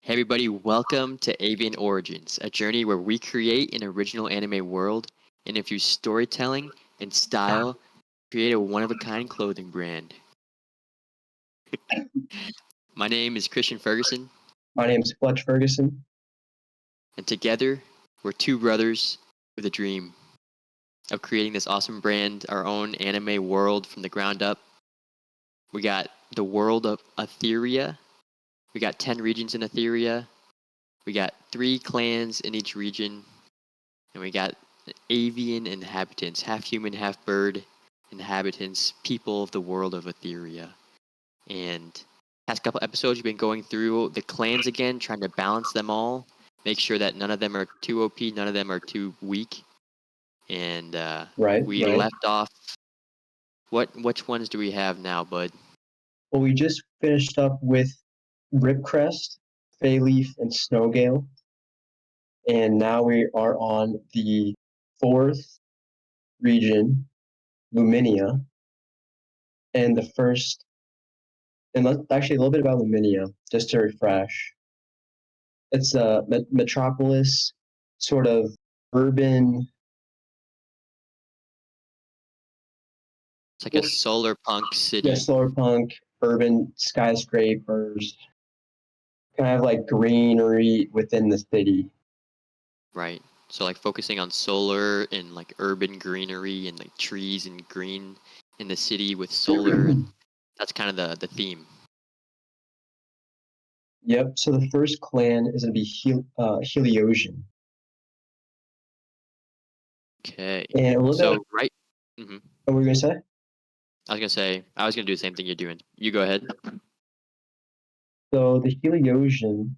Hey everybody, welcome to Avian Origins, a journey where we create an original anime world and infuse storytelling and style, create a one-of-a-kind clothing brand. My name is Christian Ferguson, My name's Fletch Ferguson. and together we're two brothers with a dream of creating this awesome brand, our own anime world from the ground up. We got the world of Etheria. We got 10 regions in Etheria. We got 3 clans in each region. And we got avian inhabitants, half human, half bird inhabitants, people of the world of Etheria. And past couple episodes, we've been going through the clans again, trying to balance them all, make sure that none of them are too OP, none of them are too weak. And we left off. Which ones do we have now, bud? Well, we just finished up with Ripcrest, Fayleaf, and Snowgale. And now we are on the 4th region, Luminia. And the first, and let's actually a little bit about Luminia, just to refresh. It's a metropolis, sort of urban. It's like a solar punk city. Yeah, solar punk, urban skyscrapers, kind of like greenery within the city. Right. So like focusing on solar and like urban greenery and like trees and green in the city with solar. And that's kind of the theme. Yep. So the first clan is going to be Heliosian. Okay. And So right. Mm-hmm. What were you going to say? I was gonna do the same thing you're doing. You go ahead. So the Heliosian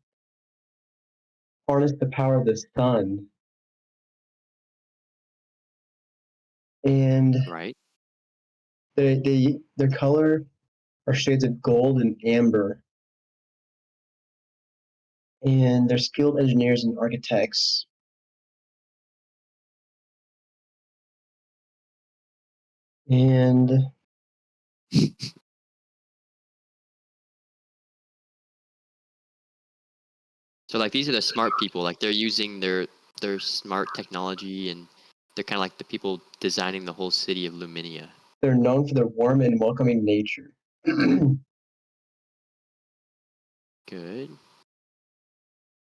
harness the power of the sun, and Right. their color are shades of gold and amber, and they're skilled engineers and architects. And So like these are the smart people. Like they're using their smart technology, and they're kind of like the people designing the whole city of Luminia. they're known for their warm and welcoming nature. Good.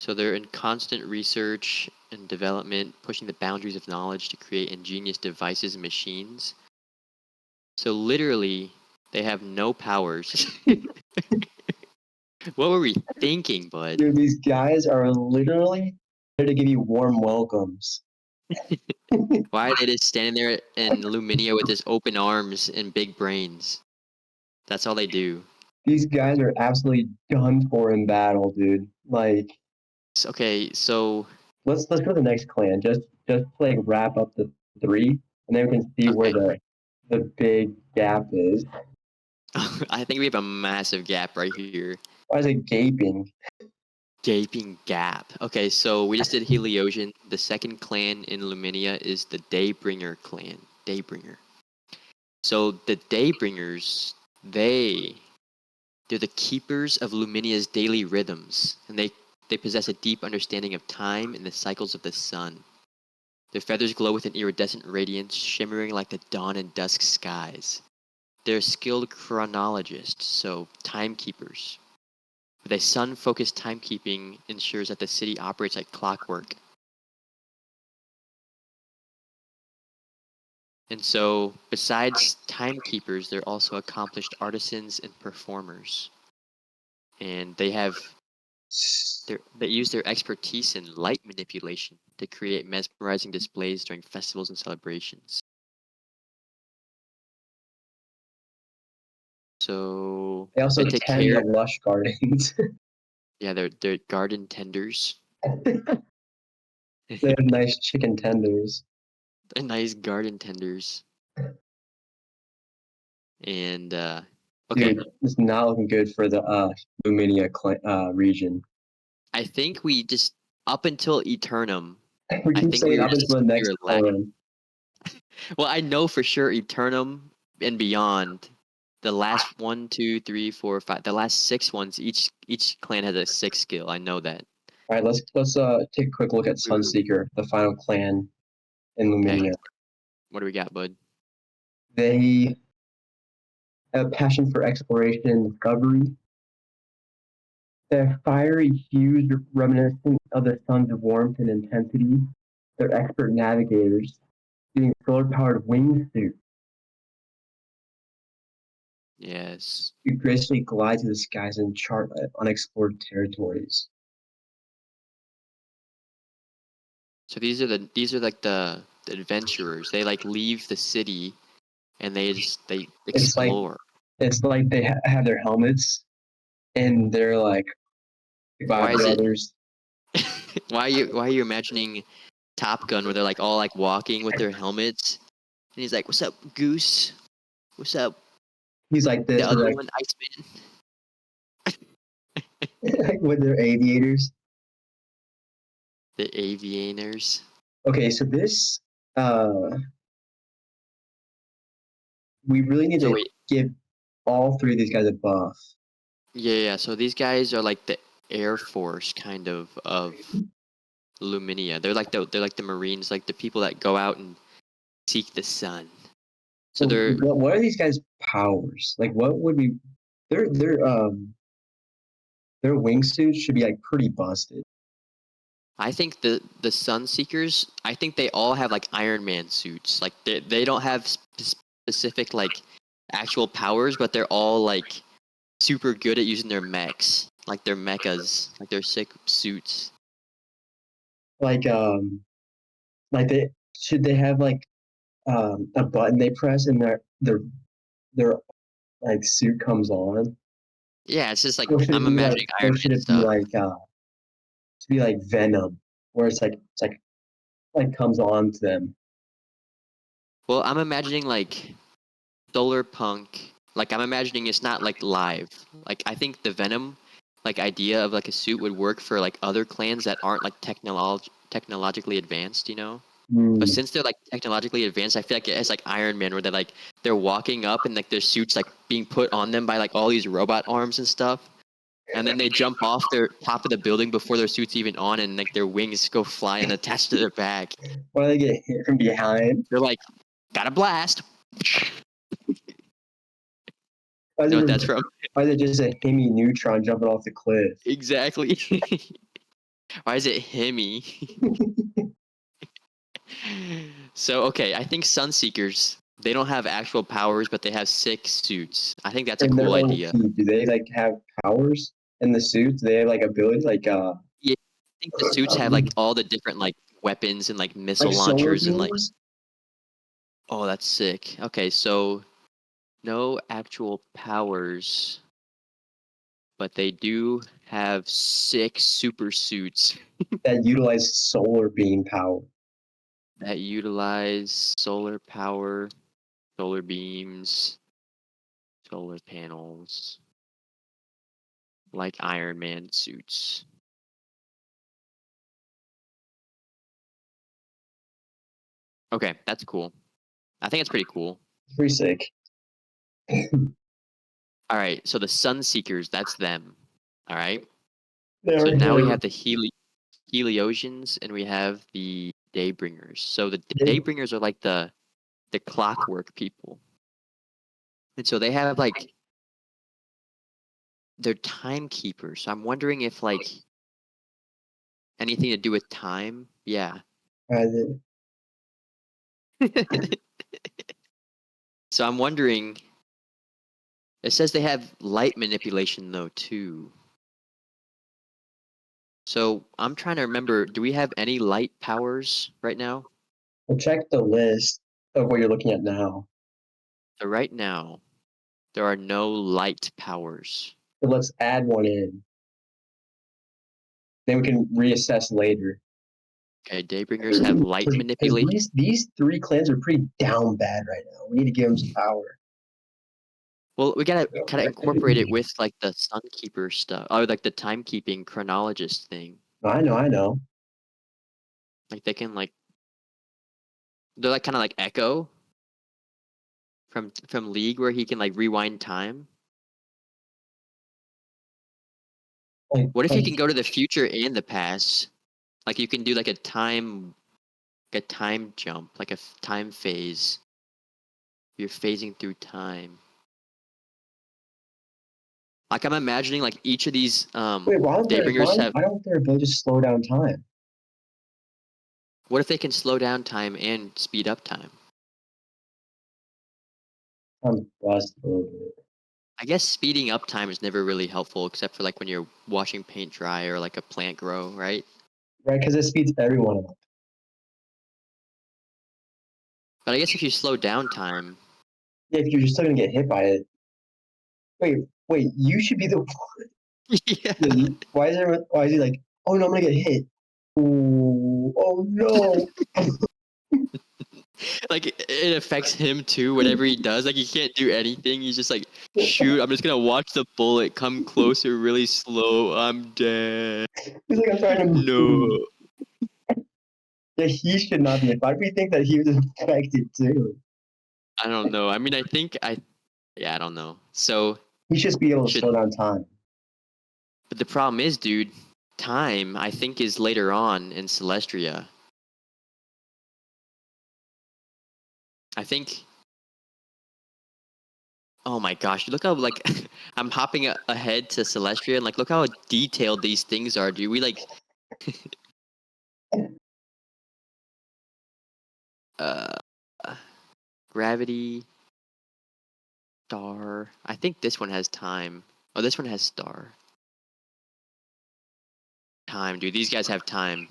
So they're in constant research and development, pushing the boundaries of knowledge to create ingenious devices and machines. So literally, they have no powers. What were we thinking, bud? Dude, these guys are literally there to give you warm welcomes. Why are they just standing there in Luminia with his open arms and big brains? That's all they do. These guys are absolutely done for in battle, dude. Like, Okay, so let's go to the next clan. Just like wrap up the 3, and then we can see where the big gap is. I think we have a massive gap right here. Why is it gaping? Gaping gap. Okay, so we just did Heliosian. The second clan in Luminia is the Daybringer clan. Daybringer. So the Daybringers, they're the keepers of Luminia's daily rhythms, and they possess a deep understanding of time and the cycles of the sun. Their feathers glow with an iridescent radiance, shimmering like the dawn and dusk skies. They're skilled chronologists, so timekeepers. With a sun-focused timekeeping ensures that the city operates like clockwork. And so, besides timekeepers, they're also accomplished artisans and performers. And they use their expertise in light manipulation to create mesmerizing displays during festivals and celebrations. So They also take tend care. the lush gardens. Yeah, they're garden tenders. They have nice chicken tenders. They're nice garden tenders. And okay, Dude, it's not looking good for the Luminia region. I think we just up until Eternum. We I keep think saying we up until the next lagging. clan. Well, I know for sure Eternum and beyond. the last 1, 2, 3, 4, 5, the last 6 ones, each clan has a 6 skill. I know that. All right, let's take a quick look at Sunseeker, the final clan in Okay. Luminia. What do we got, bud? They have a passion for exploration and discovery. Their fiery hues reminiscent of the sun's warmth and intensity. They're expert navigators, using solar-powered wingsuits Yes. to gracefully glide through the skies and chart unexplored territories. So these are like the adventurers. They like leave the city and they It's like explore. they have their helmets and they're like Why five is it brothers. why are you imagining Top Gun where they're like all like walking with their helmets and he's like, "What's up, Goose? What's up?" He's like The this, other one, Iceman. like with their aviators. The Avianers. Okay, so this we really need So to wait, give all three of these guys a buff. yeah. So these guys are like the Air Force kind of Luminia. They're like the Marines, like the people that go out and seek the sun. So So they're what are these guys' powers? Like what would we their their wingsuits should be like pretty busted. I think the Sun Seekers, I think they all have like Iron Man suits. Like they don't have specific like actual powers, but they're all like super good at using their mechs, like their mechas, like their sick suits. Like they should they have like a button they press and their like suit comes on? Yeah, it's just like Or should it I'm be imagining Iron Man stuff. to be like Venom, where it's like comes on to them. Well, I'm imagining like Solar Punk. Like I'm imagining it's not like live. Like I think the Venom like idea of like a suit would work for like other clans that aren't like technologically advanced, you know? But Hmm. since they're like technologically advanced, I feel like it's like Iron Man where they're walking up and like their suits like being put on them by like all these robot arms and stuff. And then they jump off their top of the building before their suit's even on and like their wings go fly and attach to their back. Why do they get hit from behind? They're like, got a blast. Why is You know it, what that's from? why is it just a Hemi neutron jumping off the cliff? Exactly. Why is it Hemi? So okay, I think Sunseekers, they don't have actual powers, but they have sick suits. I think that's a In their cool own idea. heat, do they like have powers in the suits? Do they have like abilities Yeah, I think the suits have like all the different like weapons and like like missile solar launchers and like, beams? oh, that's sick. Okay, so no actual powers, but they do have sick super suits That utilize solar beam power. that utilize solar power, solar beams, solar panels, like Iron Man suits. Okay, that's cool. I think it's pretty cool. Pretty sick. All right, so the Sun Seekers, that's them. All right. So They're now we here. have the Heliosians and we have the Daybringers. So the They, Daybringers are like the clockwork people. And so they have like they're timekeepers. So I'm wondering if like anything to do with time. Yeah. they, So I'm wondering it says they have light manipulation though too. So I'm trying to remember, do we have any light powers right now? well, check the list of what you're looking at now. So right now, there are no light powers. So let's add one in. Then we can reassess later. Okay, Daybringers have light Because manipulation. these three clans are pretty down bad right now. We need to give them some power. Well, we gotta kind of incorporate it with like the Sunkeeper stuff, or like the timekeeping chronologist thing. I know. Like they can like they're like kind of like Echo. from League where he can like rewind time? What if you Like can go to the future and the past? Like you can do like a time jump, like a time phase. You're phasing through time. Like I'm imagining like each of these wait, Daybringers have. why don't their abilities slow down time? What if they can slow down time and speed up time? I'm lost a little bit. I guess speeding up time is never really helpful except for like when you're watching paint dry or like a plant grow, right? Right, because it speeds everyone up. But I guess if you slow down time, Yeah, if you're just still gonna get hit by it. Wait, you should be the yeah, why is he like, oh no, I'm gonna get hit. Ooh, oh no. like it affects him too. Whatever he does, like he can't do anything. He's just like, shoot, I'm just gonna watch the bullet come closer really slow. I'm dead. He's like, I'm trying to No, move. Yeah, he should not be. Why do we think that he was infected too? I don't know. I mean, yeah, I don't know. So He should just be able to slow should, down time. but the problem is, dude, time I think is later on in Celestria. I think. Oh my gosh, look how like I'm hopping ahead to Celestria and like look how detailed these things are, dude. We like uh gravity, star. I think this one has time. Oh, this one has star. Time, dude. These guys have time.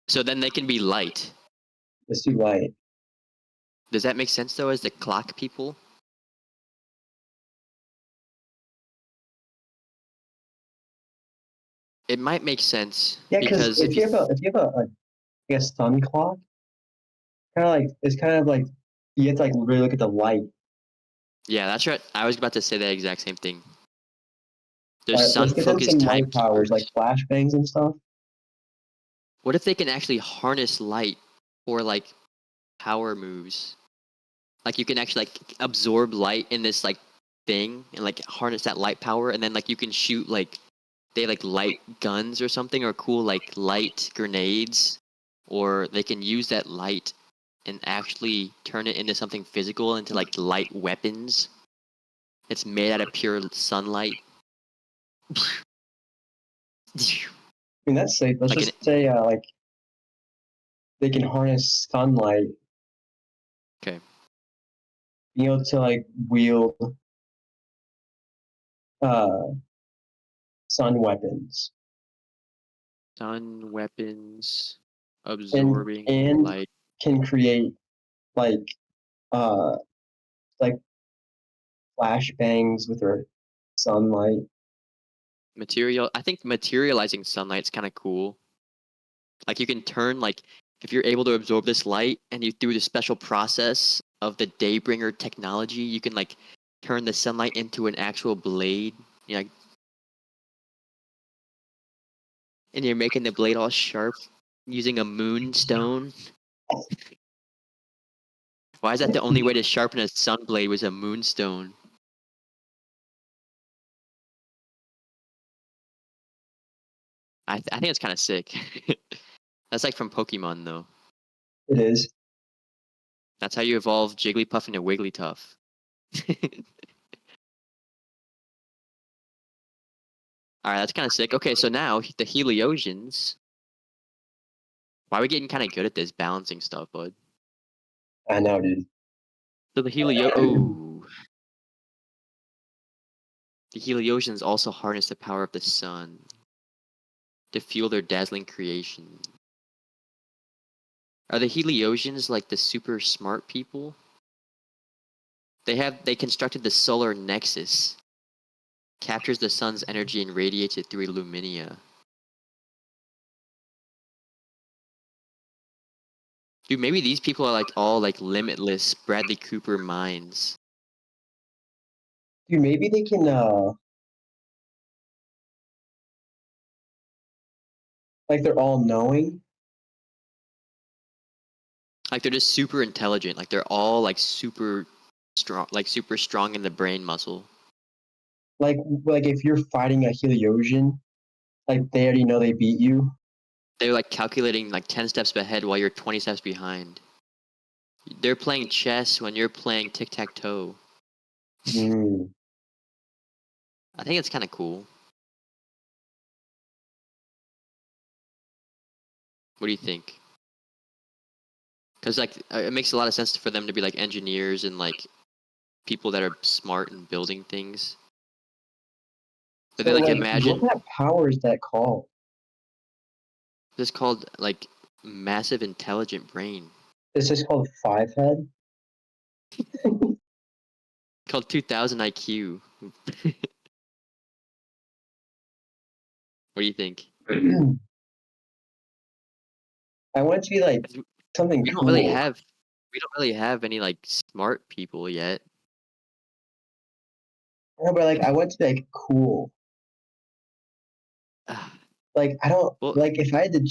So then they can be light. It's too light. Does that make sense though as the clock people? It might make sense Yeah, because because if you if you have like a sun clock, kind of like it's kind of like you have to like really look at the light. yeah, that's right. I was about to say that exact same thing. There's Let's sun get them some focused light powers like timekeepers. flashbangs and stuff. What if they can actually harness light for like power moves? Like you can actually like absorb light in this like thing and like harness that light power and then like you can shoot like they like light guns or something or cool like light grenades or they can use that light and actually turn it into something physical into like light weapons. It's made out of pure sunlight. I mean, that's safe. Let's Like an just say like they can harness sunlight, okay. being able to like wield uh sun weapons Sun weapons and absorbing and light can create like uh like flashbangs with their sunlight. material. I think materializing sunlight's kind of cool. Like you can turn like if you're able to absorb this light and you through the special process of the Daybringer technology, you can like turn the sunlight into an actual blade. You know, and you're making the blade all sharp using a moonstone. Why is that the only way to sharpen a sun blade was a moonstone? I think it's kind of sick. That's like from Pokemon though. It is. That's how you evolve Jigglypuff into Wigglytuff. All right, that's kind of sick. Okay, so now the Heliosians. Why are we getting kind of good at this balancing stuff, bud? I know, dude. So the Heliosians also harness the power of the sun to fuel their dazzling creation. Are the Heliosians like the super smart people? They constructed the solar nexus, captures the sun's energy and radiates it through Luminia. Dude, maybe these people are like all like limitless Bradley Cooper minds. Dude, maybe they can like they're all knowing. Like they're just super intelligent. Like they're all like super strong in the brain muscle. Like if you're fighting a Heliosian, like they already know they beat you. They're like calculating like 10 steps ahead while you're 20 steps behind. They're playing chess when you're playing tic-tac-toe. Mm. I think it's kind of cool. What do you think? Because like it makes a lot of sense for them to be like engineers and like people that are smart in building things. But they But like like, what imagine kind of power is that called? this called like massive intelligent brain Is this called five head? called 2000 IQ. What do you think? I want it to be like 'Cause something We don't really cool. have we don't really have any like smart people yet. No, but like I want it to be like cool. Like I don't Well, like if I had to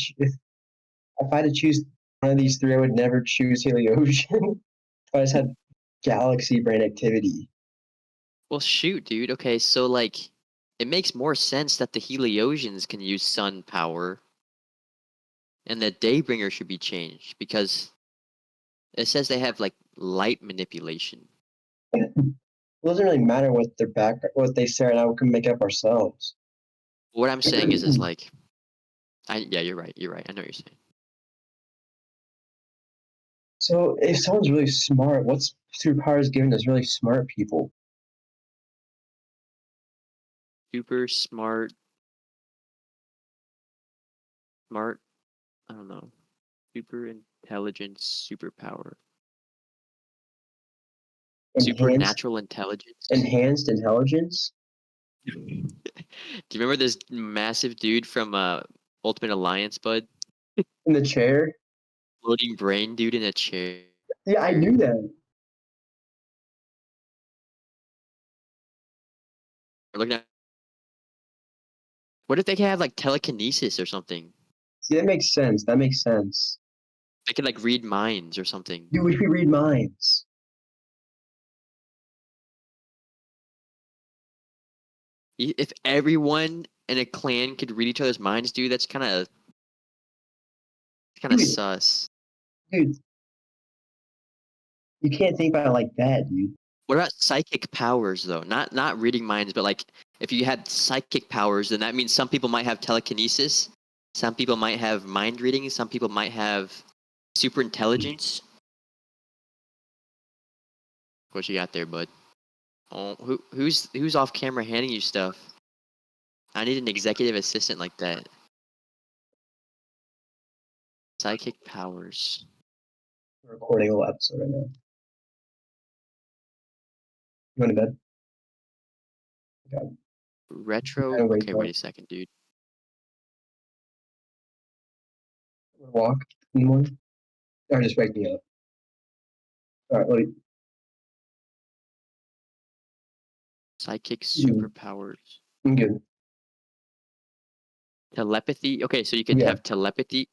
choose one of these three, I would never choose Heliosian. If I just had galaxy brain activity. well, shoot, dude. Okay, so like, it makes more sense that the Heliosians can use sun power, and that Daybringer should be changed because it says they have like light manipulation. It doesn't really matter what their back, what they say, and I we can make it up ourselves. What I'm saying is like, yeah, you're right. You're right. I know what you're saying. So if someone's really smart, what's superpowers given to really smart people? Super smart, smart. I don't know. Super intelligence, superpower, Enhanced supernatural intelligence. enhanced intelligence Do you remember this massive dude from Ultimate Alliance, bud? in the chair. Floating brain dude in a chair. Yeah, I knew that. We're looking at. What if they could have like telekinesis or something? See, that makes sense. That makes sense. They could like read minds or something. Dude, we could read minds. If everyone in a clan could read each other's minds, dude, that's kind of Dude, sus. dude, you can't think about it like that, dude. What about psychic powers though? Not reading minds, but like if you had psychic powers, then that means some people might have telekinesis, some people might have mind reading, some people might have super intelligence. What you got there, bud? Oh, who's off camera handing you stuff? I need an executive assistant like that. Psychic powers. We're recording a whole episode right now. You going to bed? Okay. Retro. I wake Okay, up, wait a second, dude. walk in the morning, or just wake me up. All right, wait. Psychic Mm, superpowers. I'm good. Telepathy. Okay, so you could Yeah, have telepathy,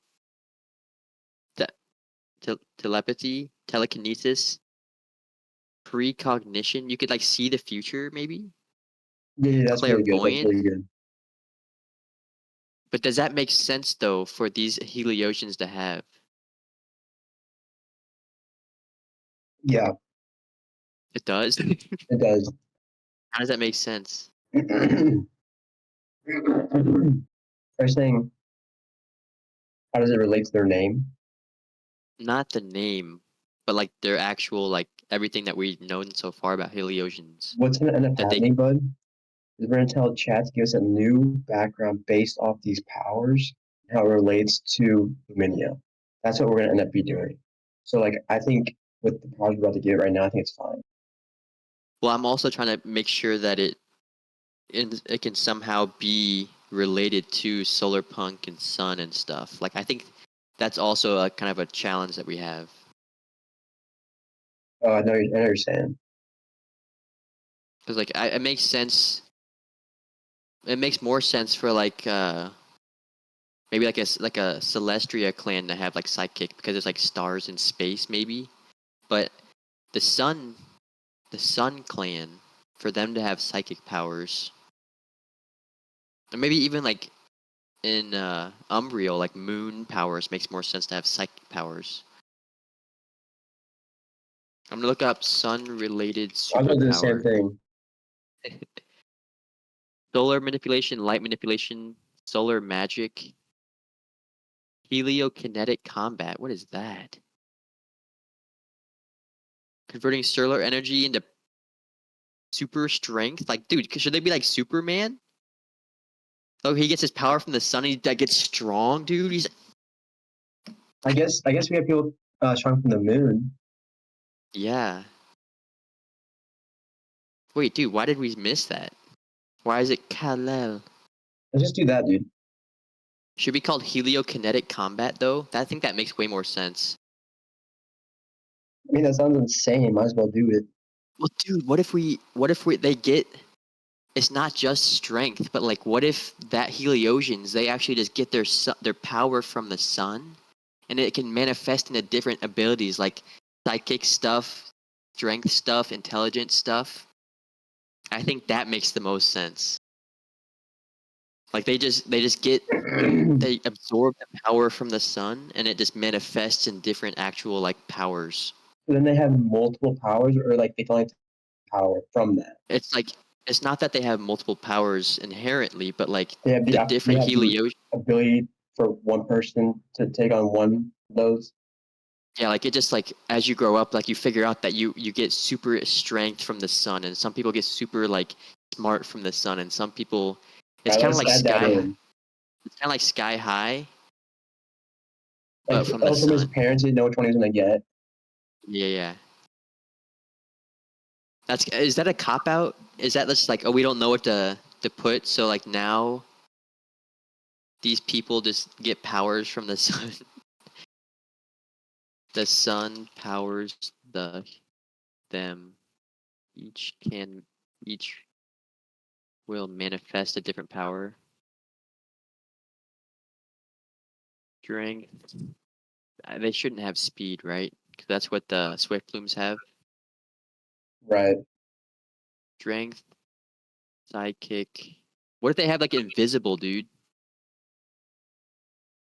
telepathy, telekinesis, precognition. You could like see the future, maybe yeah, that's really good. That's clairvoyance. really good. But does that make sense though for these Heliosians to have? Yeah, It does. it does. How does that make sense? Are you saying how does it relate to their name? Not the name, but like their actual like everything that we've known so far about Heliosians. What's going to end up That they happening, bud? Is we're going to tell chat to give us a new background based off these powers, and how it relates to Luminia. That's what we're going to end up be doing. So, like, I think with the powers we're about to get right now, I think it's fine. well, I'm also trying to make sure that it can somehow be related to solar punk and sun and stuff. Like I think that's also a kind of a challenge that we have. Oh, I know you're saying. Because like it makes sense. It makes more sense for like Maybe like a Celestria clan that have like psychic because there's like stars in space, maybe. But the sun, the Sun clan, for them to have psychic powers, or maybe even like in Umbriel, like moon powers makes more sense to have psychic powers. I'm gonna look up sun-related I was gonna do the same superpower. thing. Solar manipulation, light manipulation, solar magic, heliokinetic combat. What is that? Converting solar energy into super strength. Like, dude, should they be like Superman? Oh, he gets his power from the sun. And he that gets strong, dude. He's I guess we have people strong from the moon. yeah. Wait, dude, why did we miss that? Why is it Kal-El? Let's just do that, dude. Should be called heliokinetic combat though. I think that makes way more sense. I mean, that sounds insane. Might as well do it. Well, dude, what if we they get it's not just strength, but like what if that Heliosians they actually just get their power from the sun, and it can manifest into different abilities like psychic stuff, strength stuff, intelligence stuff. I think that makes the most sense. Like they just get they absorb the power from the sun, and it just manifests in different actual like powers. Then they have multiple powers, or like they can only take power from that. It's like it's not that they have multiple powers inherently, but like They the have different the Helios. ability for one person to take on one of those. Yeah, like it just like as you grow up, like you figure out that you get super strength from the sun, and some people get super like smart from the sun, and some people it's All right, kind of let's like add that in. it's kind of like sky high, Like, but from the oh, from his sun. parents, he didn't know which one he was gonna get. Yeah, yeah. That's is that a cop out? Is that just like oh we don't know what to put, so like now these people just get powers from the sun. The sun powers them. Each will manifest a different power. Strength. They shouldn't have speed, right? 'Cause that's what the Swift Blooms have. Right. Strength, sidekick. What if they have like invisible, dude?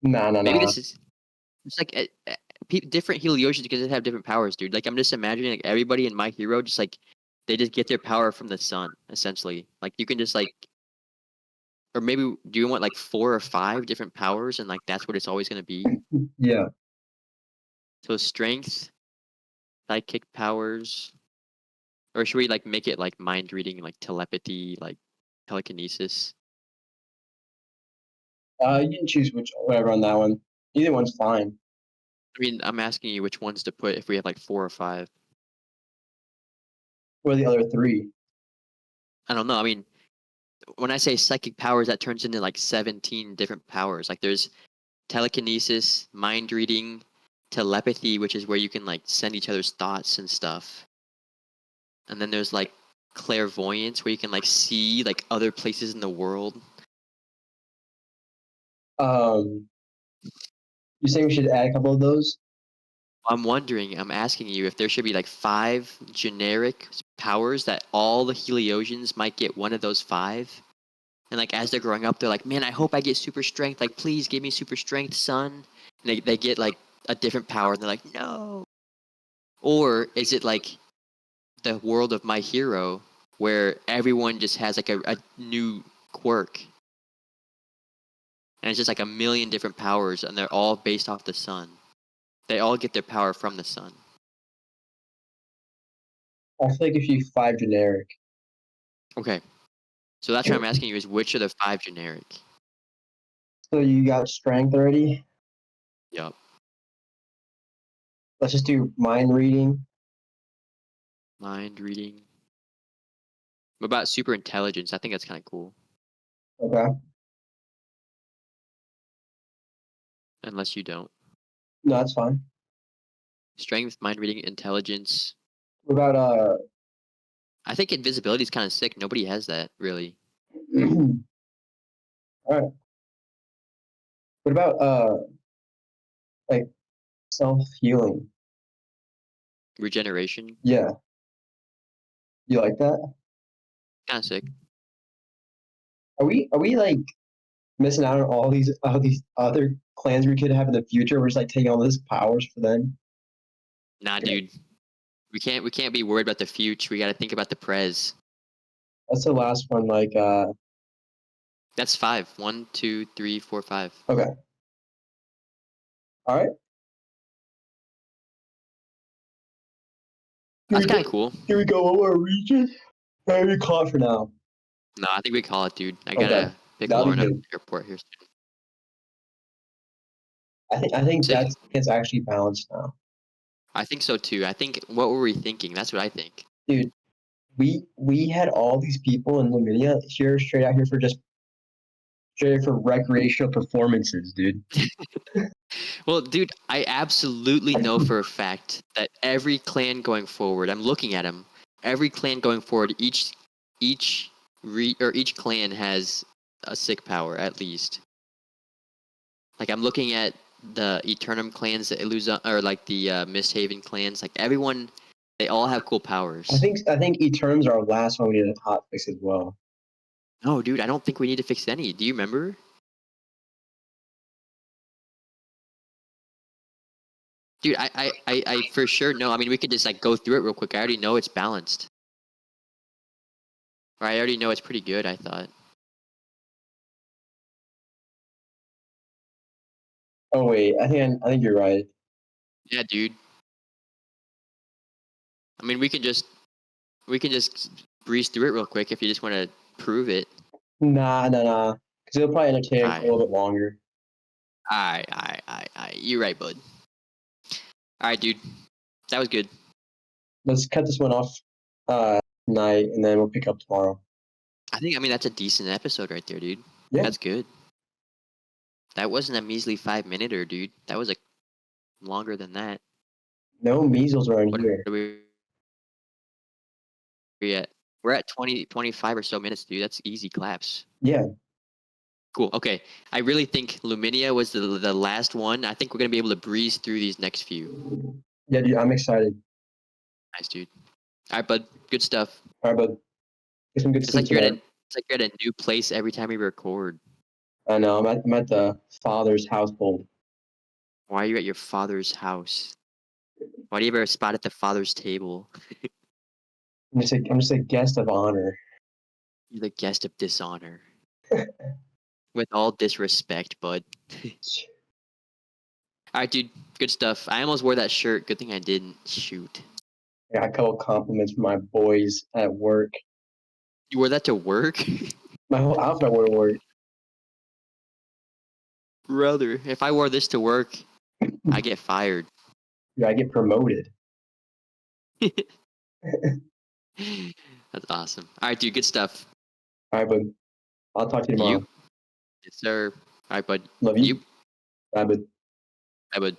Nah, nah, Maybe nah. this is it's like different Heliosians because they have different powers, dude. Like I'm just imagining like everybody in My Hero just like they just get their power from the sun, essentially. Like you can just like or maybe do you want like 4 or 5 different powers and like that's what it's always gonna be? Yeah. So strength, sidekick powers, or should we like make it like mind reading, like telepathy, like telekinesis? You can choose whatever on that one. Either one's fine. I mean, I'm asking you which ones to put if we have like 4 or 5. What are the other three? I don't know. I mean, when I say psychic powers, that turns into like 17 different powers. Like there's telekinesis, mind reading, telepathy, which is where you can like send each other's thoughts and stuff. And then there's like clairvoyance, where you can like see like other places in the world. Um, you saying we should add a couple of those? I'm asking you if there should be like 5 generic powers that all the Heliosians might get one of those 5. And like as they're growing up, they're like, man, I hope I get super strength. Like, please give me super strength, son. And they get like a different power, and they're like, no. Or is it like the world of My Hero, where everyone just has like a new quirk, and it's just like a million different powers, and they're all based off the sun. They all get their power from the sun. I feel like if you 5 generic. Okay, so that's what I'm asking you: is which are the 5 generic? So you got strength already. Yup. Let's just do mind reading. Mind reading. What about super intelligence? I think that's kind of cool. Okay. Unless you don't. No, that's fine. Strength, mind reading, intelligence. What about I think invisibility is kind of sick. Nobody has that really. all right. What about like self-healing? Regeneration. Yeah, you like that? Kind of sick. Are we like missing out on all these other clans we could have in the future? We're just like taking all these powers for them. Nah, Yeah, dude. We can't be worried about the future. We got to think about the prez. that's the last one. Like, That's 5. 1, 2, 3, 4, 5. okay, all right. Here That's we go. kind of cool. Here we go. What more region? Maybe call it for now. No, I think we call it, dude. I Okay, gotta pick that'll be Lauren up at good. the airport here soon. I think Sick. that's it's actually balanced now, I think so too. I think what were we thinking? That's what I think. dude. We had all these people in Luminia here straight out here for just straight for recreational performances, dude. Well, dude, I absolutely know for a fact that every clan going forward, I'm looking at them. Every clan going forward, each each clan has a sick power at least. Like I'm looking at the Eternum clans, the Illusion, or like the Misthaven clans. Like everyone, they all have cool I powers. think I think Etern's our last one we need a hot fix as well. No, dude, I don't think we need to fix any. Do you remember? Dude, I for sure know. I mean, we could just like go through it real quick. I already know it's balanced. Or I already know it's pretty good, I thought. Oh wait, I think you're right. Yeah, dude. I mean, we can just breeze through it real quick if you just want to prove it. Nah, because it'll probably entertain a Alright. little bit longer. Alright. You're right, bud. Alright, dude. That was good. Let's cut this one off tonight, and then we'll pick up tomorrow. I mean, that's a decent episode right there, dude. Yeah, That's good. That wasn't a measly 5-minute-er, dude. That was like longer than that. no measles around What here. are we at? We're at 20, 25 or so minutes, dude. That's easy claps. Yeah, Cool. Okay. I really think Luminia was the last one. I think we're going to be able to breeze through these next few. yeah, dude. I'm excited. Nice, dude. All right, bud. Good stuff. All right, bud. Get some good It's sleep like you're tonight. at a new place every time we record. I know. I'm at the father's household. Why are you at your father's house? Why do you have a spot at the father's table? I'm just a guest of honor. You're the guest of dishonor. With all disrespect, bud. All right, dude. Good stuff. I almost wore that shirt. Good thing I didn't. Shoot. I got a couple compliments from my boys at work. You wore that to work? My whole outfit I wore to work. Brother, if I wore this to work, I get fired. Yeah, I get promoted. That's awesome. All right, dude. Good stuff. All right, bud. I'll talk to you tomorrow. You? Yes, sir. All right, bud. Love you. You? Bye, bud. Bye, bud.